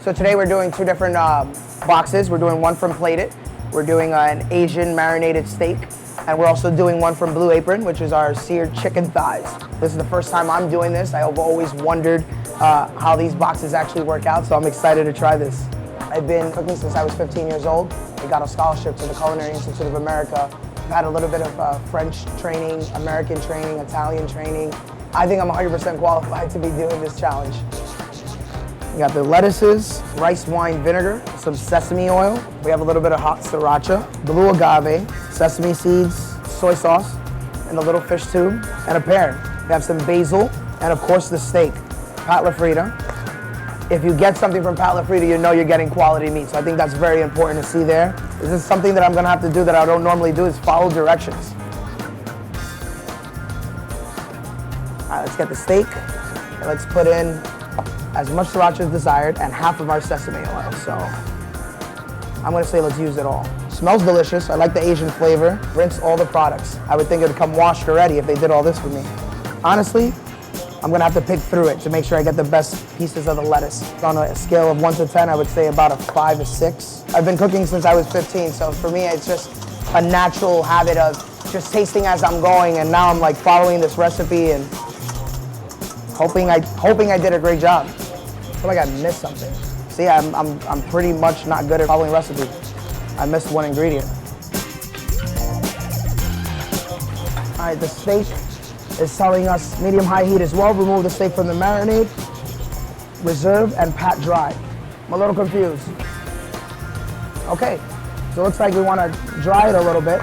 So today we're doing two different boxes. We're doing one from Plated. We're doing an Asian marinated steak. And we're also doing one from Blue Apron, which is our seared chicken thighs. This is the first time I'm doing this. I've always wondered how these boxes actually work out, so I'm excited to try this. I've been cooking since I was 15 years old. I got a scholarship to the Culinary Institute of America. I've had a little bit of French training, American training, Italian training. I think I'm 100% qualified to be doing this challenge. We got the lettuces, rice wine vinegar, some sesame oil. We have a little bit of hot sriracha, blue agave, sesame seeds, soy sauce, and a little fish tube, and a pear. We have some basil, and of course the steak, Pat La Frita. If you get something from Pat La Frita, you know you're getting quality meat, so I think that's very important to see there. This is something that I'm gonna have to do that I don't normally do, is follow directions. All right, let's get the steak, and let's put in as much sriracha as desired and half of our sesame oil. So I'm gonna say let's use it all. Smells delicious. I like the Asian flavor. Rinse all the products. I would think it'd come washed already if they did all this for me. Honestly, I'm gonna have to pick through it to make sure I get the best pieces of the lettuce. On a scale of 1 to 10, I would say about a 5 or 6. I've been cooking since I was 15, so for me it's just a natural habit of just tasting as I'm going, and now I'm like following this recipe and hoping I did a great job. I feel like I missed something. See, I'm pretty much not good at following recipes. I missed one ingredient. All right, the steak is telling us medium-high heat as well. Remove the steak from the marinade, reserve, and pat dry. I'm a little confused. Okay, so it looks like we want to dry it a little bit.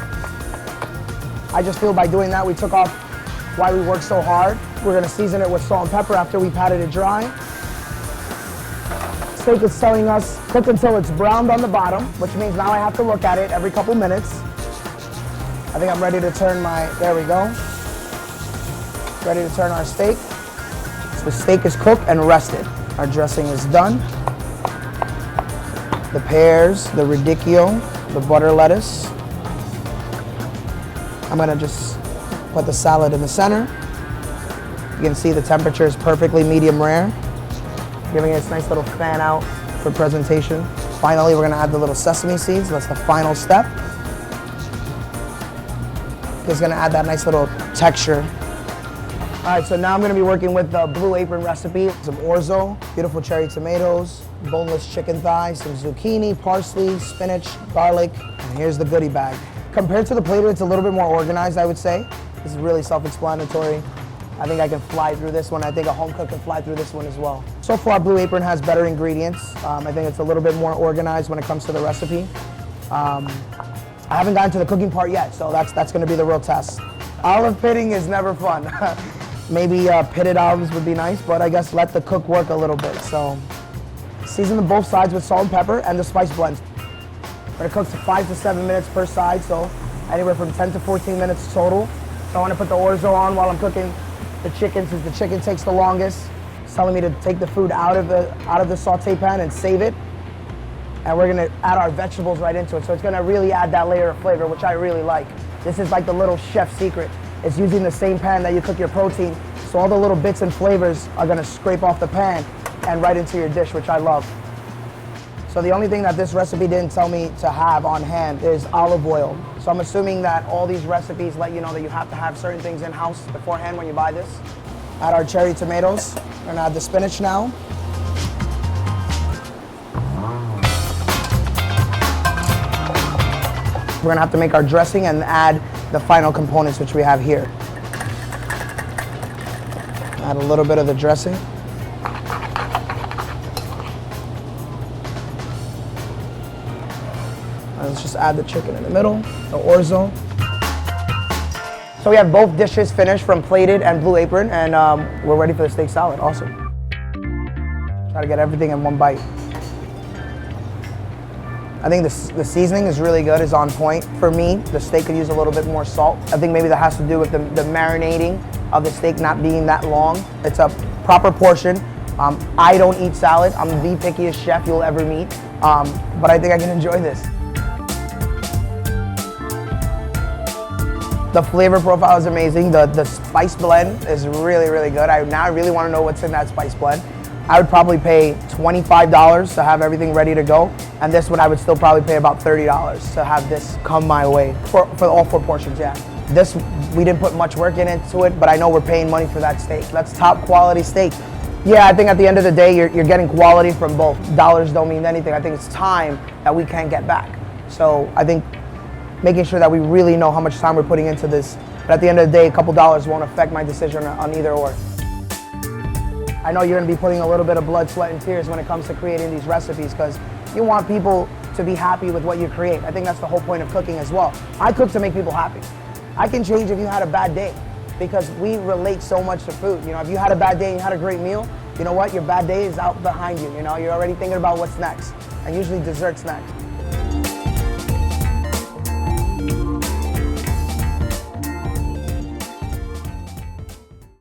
I just feel by doing that, we took off why we worked so hard. We're gonna season it with salt and pepper after we patted it dry. Steak is telling us cook until it's browned on the bottom, which means now I have to look at it every couple minutes. I think I'm ready to turn there we go. Ready to turn our steak. So the steak is cooked and rested. Our dressing is done. The pears, the radicchio, the butter lettuce. I'm gonna just put the salad in the center. You can see the temperature is perfectly medium rare, giving it a nice little fan out for presentation. Finally, we're gonna add the little sesame seeds. That's the final step. It's gonna add that nice little texture. All right, so now I'm gonna be working with the Blue Apron recipe. Some orzo, beautiful cherry tomatoes, boneless chicken thighs, some zucchini, parsley, spinach, garlic, and here's the goodie bag. Compared to the Plated, it's a little bit more organized, I would say. This is really self-explanatory. I think I can fly through this one. I think a home cook can fly through this one as well. So far, Blue Apron has better ingredients. I think it's a little bit more organized when it comes to the recipe. I haven't gotten to the cooking part yet, so that's gonna be the real test. Olive pitting is never fun. Maybe pitted olives would be nice, but I guess let the cook work a little bit. So season both sides with salt and pepper and the spice blend. We're gonna cook to 5 to 7 minutes per side, so anywhere from 10 to 14 minutes total. So I wanna put the orzo on while I'm cooking the chicken, since the chicken takes the longest. It's telling me to take the food out of the saute pan and save it. And we're gonna add our vegetables right into it. So it's gonna really add that layer of flavor, which I really like. This is like the little chef secret. It's using the same pan that you cook your protein. So all the little bits and flavors are gonna scrape off the pan and right into your dish, which I love. So the only thing that this recipe didn't tell me to have on hand is olive oil. So I'm assuming that all these recipes let you know that you have to have certain things in-house beforehand when you buy this. Add our cherry tomatoes. We're gonna add the spinach now. We're gonna have to make our dressing and add the final components, which we have here. Add a little bit of the dressing. Let's just add the chicken in the middle, the orzo. So we have both dishes finished from Plated and Blue Apron, and we're ready for the steak salad. Awesome. Try to get everything in one bite. I think the seasoning is really good, is on point. For me, the steak could use a little bit more salt. I think maybe that has to do with the marinating of the steak not being that long. It's a proper portion. I don't eat salad. I'm the pickiest chef you'll ever meet, but I think I can enjoy this. The flavor profile is amazing. The spice blend is really, really good. Now I really want to know what's in that spice blend. I would probably pay $25 to have everything ready to go. And this one I would still probably pay about $30 to have this come my way for all 4 portions, yeah. This, we didn't put much work into it, but I know we're paying money for that steak. That's top quality steak. Yeah, I think at the end of the day, you're getting quality from both. Dollars don't mean anything. I think it's time that we can't get back. So I think making sure that we really know how much time we're putting into this. But at the end of the day, a couple dollars won't affect my decision on either or. I know you're gonna be putting a little bit of blood, sweat, and tears when it comes to creating these recipes, because you want people to be happy with what you create. I think that's the whole point of cooking as well. I cook to make people happy. I can change if you had a bad day, because we relate so much to food. You know, if you had a bad day and you had a great meal, you know what? Your bad day is out behind you. You know, you're already thinking about what's next, and usually dessert's next.